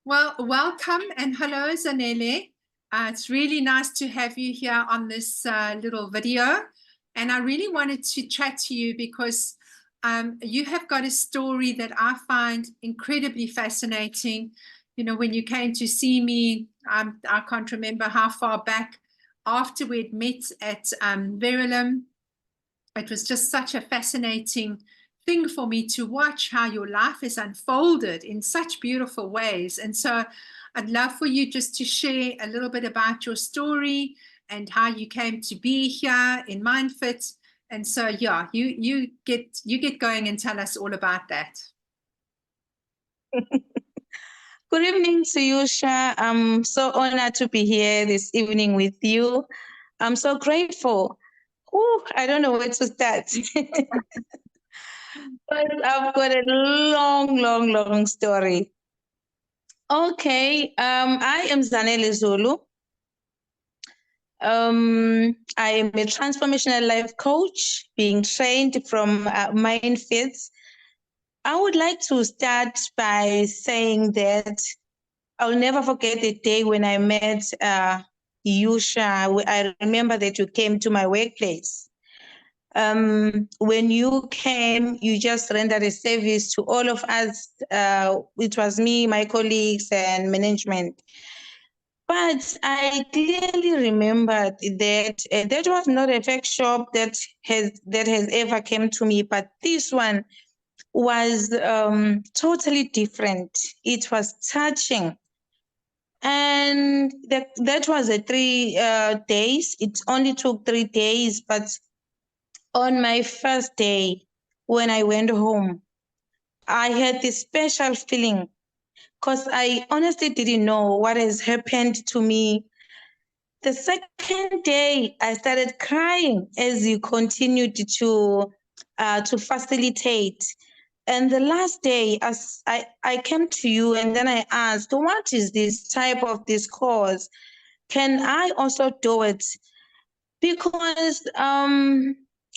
Well, welcome and hello, Zanele. It's really nice to have you here on this little video. And I really wanted to chat to you because you have got a story that I find incredibly fascinating. You know, when you came to see me, I can't remember how far back after we'd met at Verulam. It was just such a fascinating thing for me to watch how your life has unfolded in such beautiful ways. And so I'd love for you just to share a little bit about your story and how you came to be here in MindFit. And so yeah, you get going and tell us all about that. Good evening to you, Sha. I'm so honored to be here this evening with you. I'm so grateful. Ooh, I don't know where to start. But I've got a long story. Okay, I am Zanele Zulu. I am a transformational life coach being trained from MindFit. I would like to start by saying that I'll never forget the day when I met Yusha. I remember that you came to my workplace. When you came, you just rendered a service to all of us. It was me, my colleagues, and management. But I clearly remembered that that was not a fake shop that has ever came to me, but this one was totally different. It was touching. And that was a 3 days. It only took 3 days. But on my first day, when I went home, I had this special feeling because I honestly didn't know what has happened to me. The second day, I started crying as you continued to facilitate. And the last day, as I came to you and then I asked, what is this type of this course? Can I also do it? Because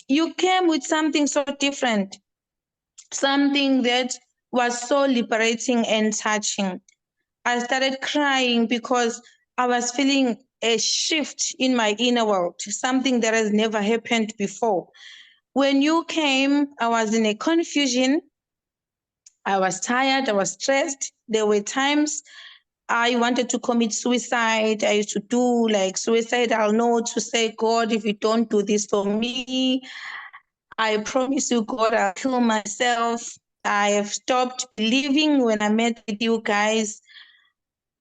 you came with something so different, something that was so liberating and touching. I started crying because I was feeling a shift in my inner world, something that has never happened before. When you came, I was in a confusion. I was tired. I was stressed. There were times I wanted to commit suicide. I used to do like suicidal notes to say, God, if you don't do this for me, I promise you, God, I'll kill myself. I have stopped believing when I met with you guys.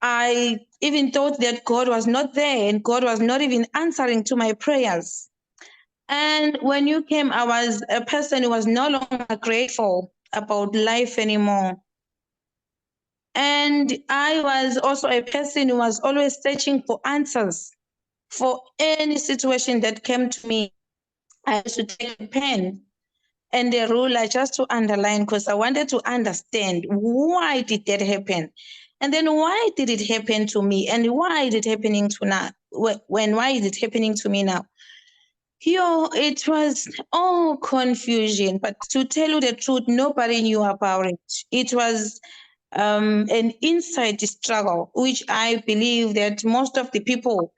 I even thought that God was not there and God was not even answering to my prayers. And when you came, I was a person who was no longer grateful about life anymore. And I was also a person who was always searching for answers for any situation that came to me. I used to take a pen and a ruler just to underline because I wanted to understand why did that happen? And then why did it happen to me? And why is it happening to now? Why is it happening to me now? It was all confusion. But to tell you the truth, nobody knew about it. It was an inside struggle, which I believe that most of the people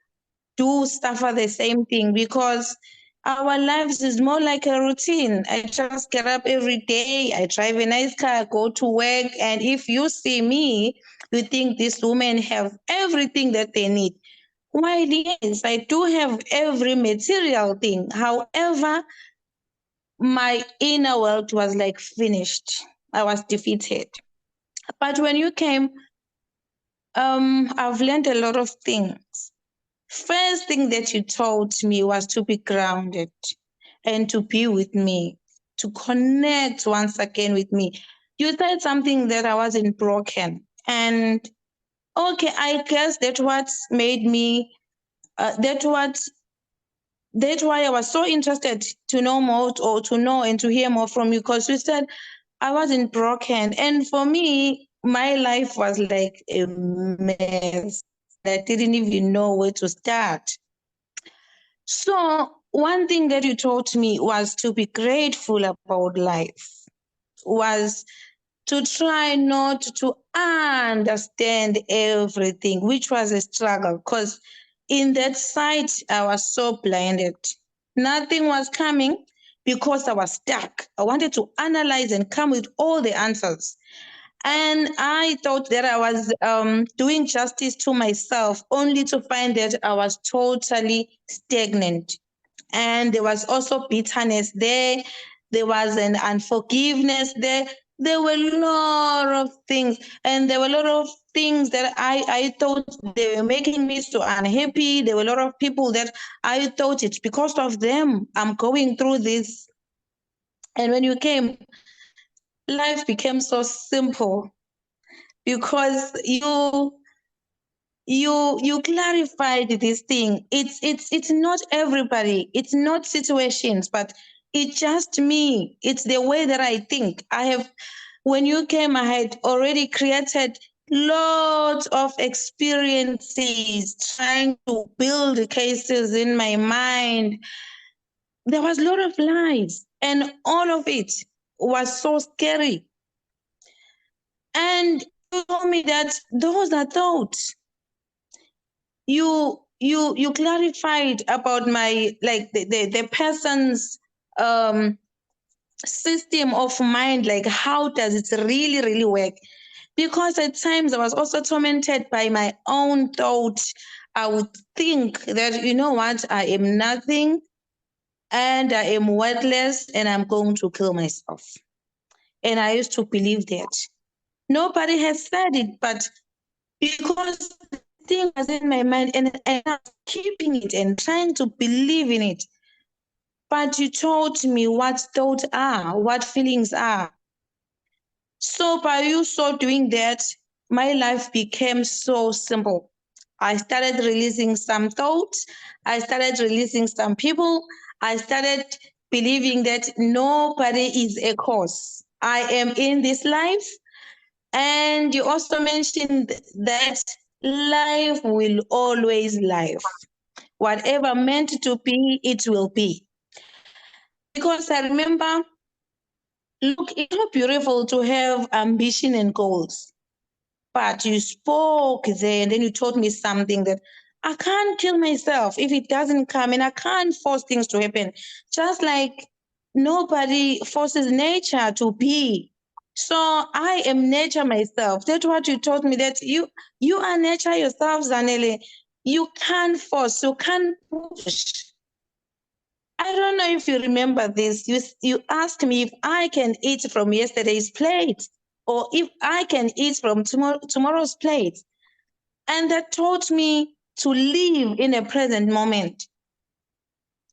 do suffer the same thing because our lives is more like a routine. I just get up every day, I drive a nice car, go to work, and if you see me, you think these women have everything that they need. While yes, I do have every material thing. However, my inner world was like finished. I was defeated. But when you came, I've learned a lot of things. First thing that you told me was to be grounded and to be with me, to connect once again with me. You said something that I wasn't broken. And okay, I guess that's what made me, that's why I was so interested to know more or to know and to hear more from you because you said I wasn't broken. And for me, my life was like a mess. I didn't even know where to start. So one thing that you taught me was to be grateful about life, was to try not to understand everything, which was a struggle because in that sight, I was so blinded. Nothing was coming because I was stuck. I wanted to analyze and come with all the answers. And I thought that I was doing justice to myself, only to find that I was totally stagnant. And there was also bitterness there. There was an unforgiveness there. There were a lot of things, and there were a lot of things that I thought they were making me so unhappy. There were a lot of people that I thought it's because of them I'm going through this. And when you came, life became so simple because you clarified this thing. It's not everybody, it's not situations, but it's just me. It's the way that I think. When you came, I had already created lots of experiences trying to build cases in my mind. There was a lot of lies, and all of it was so scary. And you told me that those are thoughts. You clarified about my, like, the person's system of mind, like how does it really work? Because at times I was also tormented by my own thoughts. I would think that, you know what, I am nothing and I am worthless and I'm going to kill myself. And I used to believe that. Nobody has said it, but because the thing was in my mind and I was keeping it and trying to believe in it. But you told me what thoughts are, what feelings are. So by you so doing that, my life became so simple. I started releasing some thoughts. I started releasing some people. I started believing that nobody is a cause. I am in this life. And you also mentioned that life will always life. Whatever meant to be, it will be. Because I remember, look, it's so beautiful to have ambition and goals. But you spoke there and then you told me something that I can't kill myself if it doesn't come, and I can't force things to happen. Just like nobody forces nature to be. So I am nature myself. That's what you told me, that you are nature yourself, Zanele. You can't force, you can't push. I don't know if you remember this. You asked me if I can eat from yesterday's plate or if I can eat from tomorrow's plate. And that taught me to live in a present moment.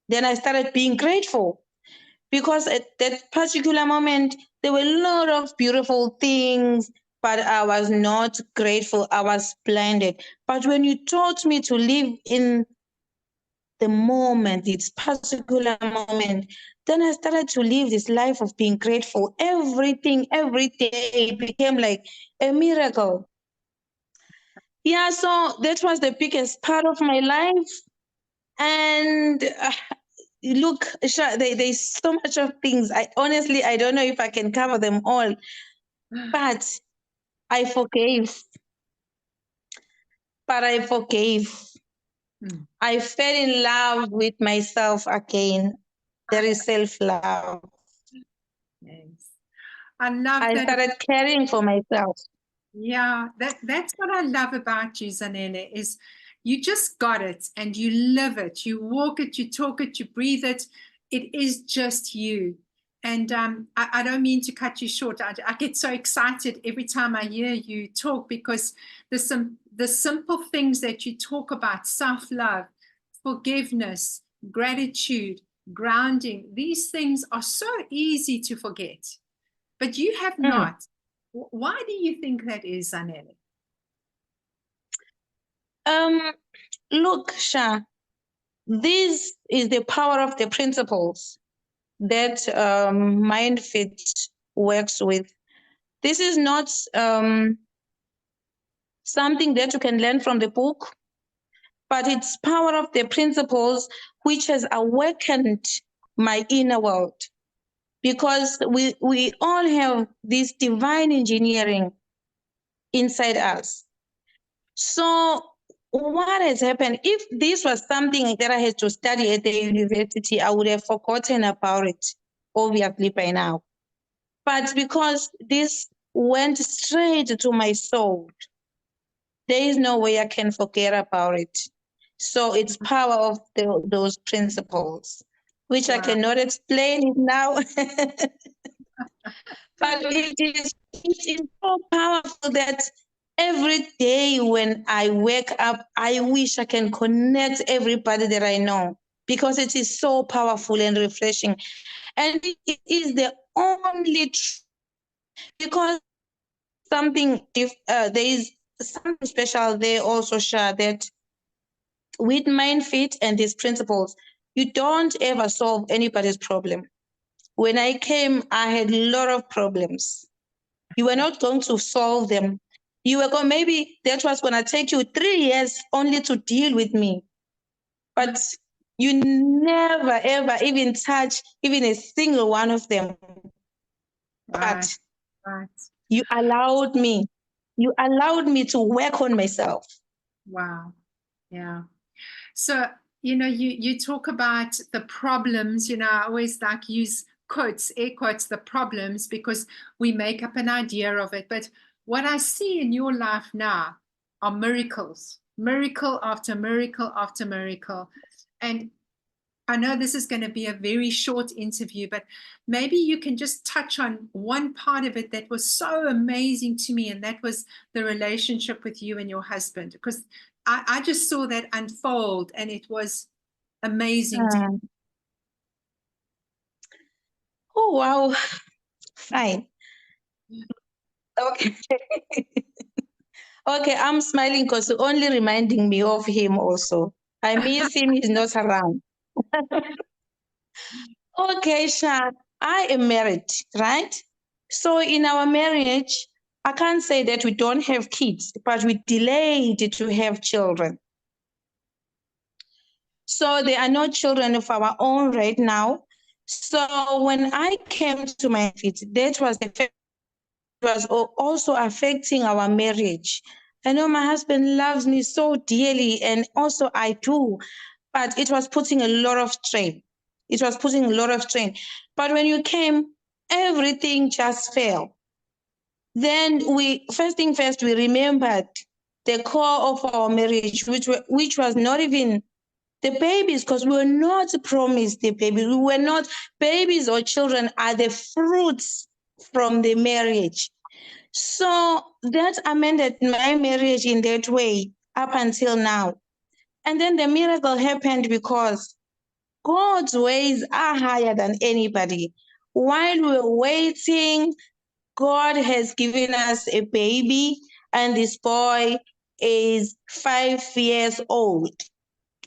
Then I started being grateful because at that particular moment, there were a lot of beautiful things, but I was not grateful. I was blinded. But when you taught me to live in the moment, its particular moment, then I started to live this life of being grateful. Everything, every day became like a miracle. Yeah, so that was the biggest part of my life. And look, there's so much of things. I don't know if I can cover them all, but I forgave. But I forgave. I fell in love with myself again. There is self-love. Yes. I love I that. started caring for myself. Yeah, that's what I love about you, Zanele, is you just got it and you live it. You walk it, you talk it, you breathe it. It is just you. And I don't mean to cut you short. I get so excited every time I hear you talk because the simple things that you talk about, self-love, forgiveness, gratitude, grounding, these things are so easy to forget, but you have not. Why do you think that is, Zanele? Look, Sha, this is the power of the principles that MindFit works with. This is not something that you can learn from the book, but it's power of the principles which has awakened my inner world. because we all have this divine engineering inside us. So what has happened? If this was something that I had to study at the university, I would have forgotten about it, obviously, by now. But because this went straight to my soul, there is no way I can forget about it. So it's power of those principles, which I Wow. cannot explain it now. But it is so powerful that every day when I wake up, I wish I can connect everybody that I know, because it is so powerful and refreshing. And it is the only truth, because there is something special there also, Sha, that with Mind Fit and these principles, you don't ever solve anybody's problem. When I came, I had a lot of problems. You were not going to solve them. You were going, maybe that was going to take you 3 years only to deal with me. But you never, ever even touch even a single one of them. But Right. you allowed me to work on myself. Wow. Yeah. So, you talk about the problems, I always like use quotes, air quotes, the problems, because we make up an idea of it. But what I see in your life now are miracles, miracle after miracle after miracle. And I know this is going to be a very short interview, but maybe you can just touch on one part of it that was so amazing to me, and that was the relationship with you and your husband, because I just saw that unfold, and it was amazing. Oh, wow. Fine. Okay. Okay, I'm smiling because you're only reminding me of him also. I miss him, he's not around. Okay, Sha, I am married, right? So in our marriage, I can't say that we don't have kids, but we delayed to have children. So there are no children of our own right now. So when I came to my feet, that was the first, was also affecting our marriage. I know my husband loves me so dearly, and also I do, but it was putting a lot of strain. It was putting a lot of strain. But when you came, everything just fell. Then first thing first, we remembered the core of our marriage, which was not even the babies, because we were not promised the babies. We were not, babies or children are the fruits from the marriage. So that amended my marriage in that way up until now. And then the miracle happened because God's ways are higher than anybody. While we're waiting, God has given us a baby, and this boy is 5 years old.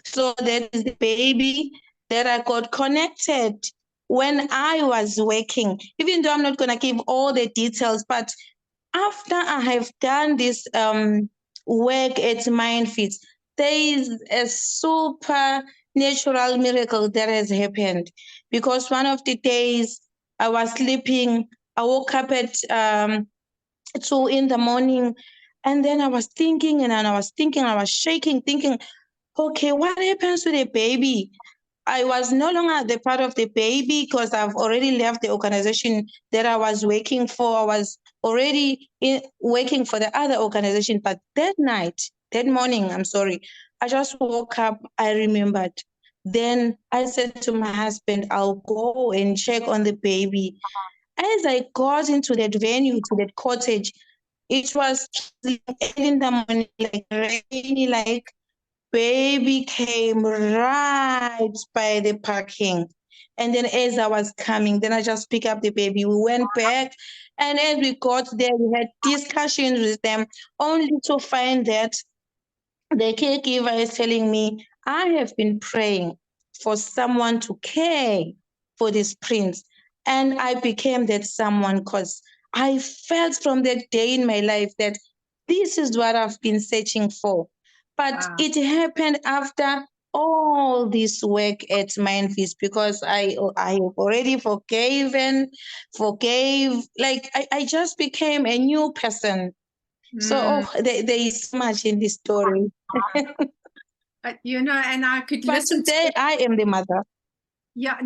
So that is the baby that I got connected when I was working. Even though I'm not going to give all the details, but after I have done this work at MindFit, there is a supernatural miracle that has happened. Because one of the days I was sleeping, I woke up at 2 in the morning, and then I was thinking, and I was shaking, thinking, okay, what happens to the baby? I was no longer the part of the baby because I've already left the organization that I was working for. I was already working for the other organization. But that morning, I just woke up, I remembered. Then I said to my husband, I'll go and check on the baby. As I got into that venue, to that cottage, it was in the morning, like rainy, like baby came right by the parking. And then as I was coming, then I just picked up the baby. We went back, and as we got there, we had discussions with them, only to find that the caregiver is telling me, I have been praying for someone to care for this prince. And I became that someone because I felt from that day in my life that this is what I've been searching for. But it happened after all this work at Mindfeast because I already forgave. Like I just became a new person. So there is so much in this story. And I could But listen to today I am the mother. Yeah,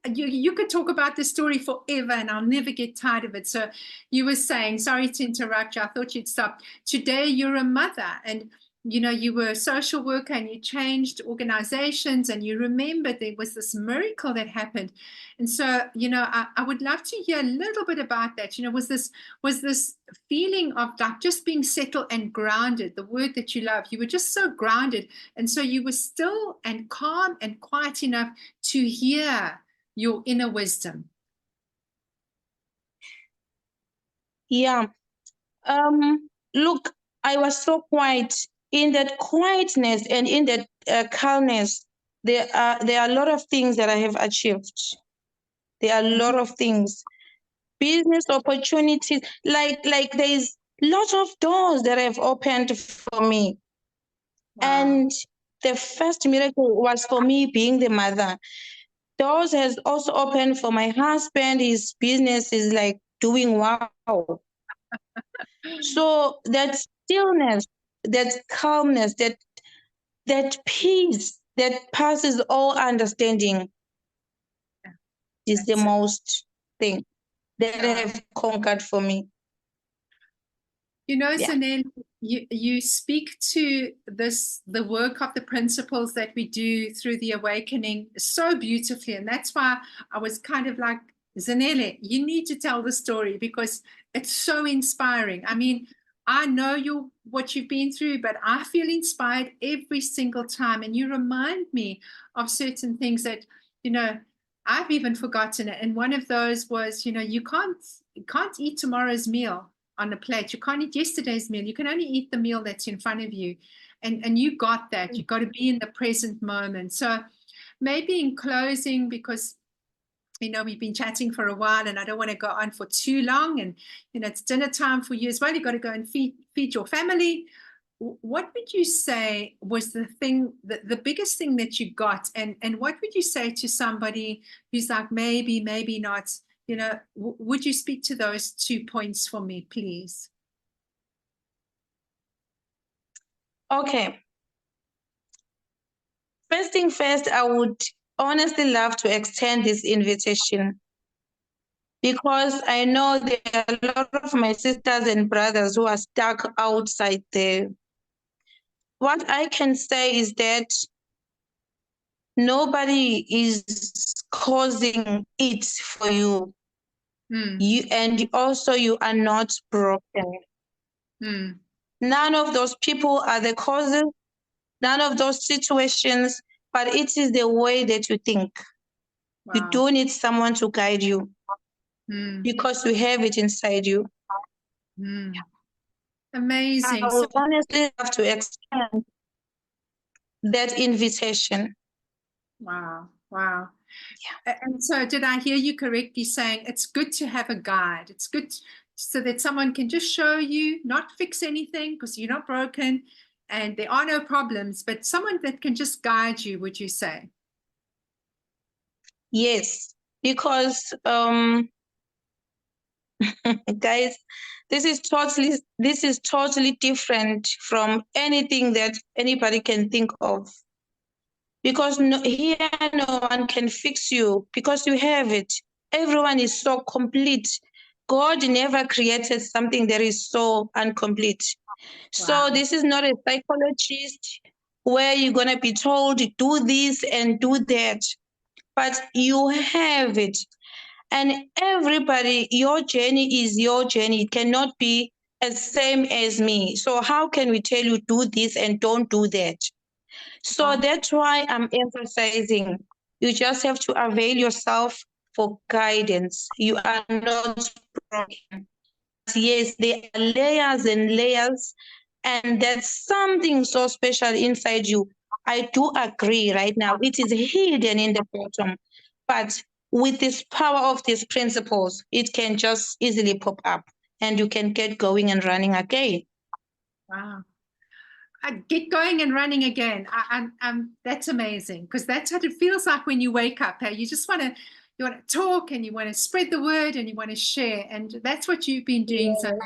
you could talk about the story forever, and I'll never get tired of it. So, you were saying, sorry to interrupt you. I thought you'd stop. Today, you're a mother, and you were a social worker, and you changed organizations, and you remembered there was this miracle that happened. And so, I would love to hear a little bit about that. Was this feeling of like just being settled and grounded, the word that you love? You were just so grounded, and so you were still and calm and quiet enough to hear your inner wisdom. Yeah. Look, I was so quiet. In that quietness and in that calmness, there are a lot of things that I have achieved. There are a lot of things, business opportunities. Like there's lots of doors that have opened for me. Wow. And the first miracle was for me being the mother. Doors has also opened for my husband. His business is like doing wow. So that stillness, that calmness, that peace that passes all understanding is the That's it. most thing that Yeah. have conquered for me. Yeah. Zanele, you speak to the work of the principles that we do through the awakening so beautifully. And that's why I was kind of like, Zanele, you need to tell the story because it's so inspiring. I mean, I know what you've been through, but I feel inspired every single time. And you remind me of certain things that, I've even forgotten it. And one of those was, you can't eat tomorrow's meal on the plate. You can't eat yesterday's meal. You can only eat the meal that's in front of you. And you got that. You got to be in the present moment. So maybe in closing, because we've been chatting for a while and I don't want to go on for too long. And it's dinner time for you as well. You've got to go and feed your family. What would you say was the biggest thing that you got? And what would you say to somebody who's like, maybe not? Would you speak to those 2 points for me, please? Okay. First thing first, I would honestly love to extend this invitation because I know there are a lot of my sisters and brothers who are stuck outside there. What I can say is that nobody is causing it for you. And also you are not broken. None of those people are the causes, none of those situations, but it is the way that you think. Wow. You do need someone to guide you because you have it inside you. Amazing. I would honestly have to extend that invitation. Wow. Yeah. And so did I hear you correctly saying it's good to have a guide? It's good so that someone can just show you, not fix anything because you're not broken and there are no problems, but someone that can just guide you, would you say? Yes, because guys, this is totally different from anything that anybody can think of. Because here no one can fix you because you have it. Everyone is so complete. God never created something that is so incomplete. So this is not a psychologist where you're going to be told do this and do that, but you have it. And everybody, your journey is your journey. It cannot be the same as me. So how can we tell you do this and don't do that? So that's why I'm emphasizing you just have to avail yourself for guidance. You are not broken. Yes, there are layers and layers, and there's something so special inside you. I do agree right now. It is hidden in the bottom, but with this power of these principles, it can just easily pop up and you can get going and running again. Wow. get going and running again. That's amazing, because that's what it feels like when you wake up. Hey? You want to talk, and you want to spread the word, and you want to share. And that's what you've been doing. So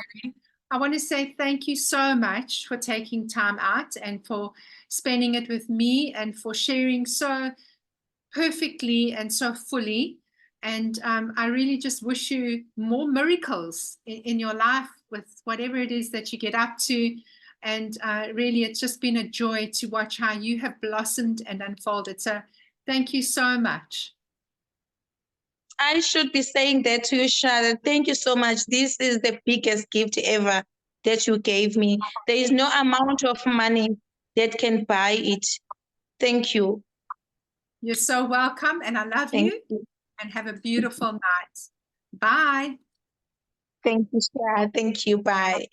I want to say thank you so much for taking time out and for spending it with me and for sharing so perfectly and so fully. And I really just wish you more miracles in your life with whatever it is that you get up to. And really, it's just been a joy to watch how you have blossomed and unfolded. So thank you so much. I should be saying that to you, Sharon. Thank you so much. This is the biggest gift ever that you gave me. There is no amount of money that can buy it. Thank you. You're so welcome, and I love Thank you. you. And have a beautiful night. Bye. Thank you, Sharon. Thank you. Bye.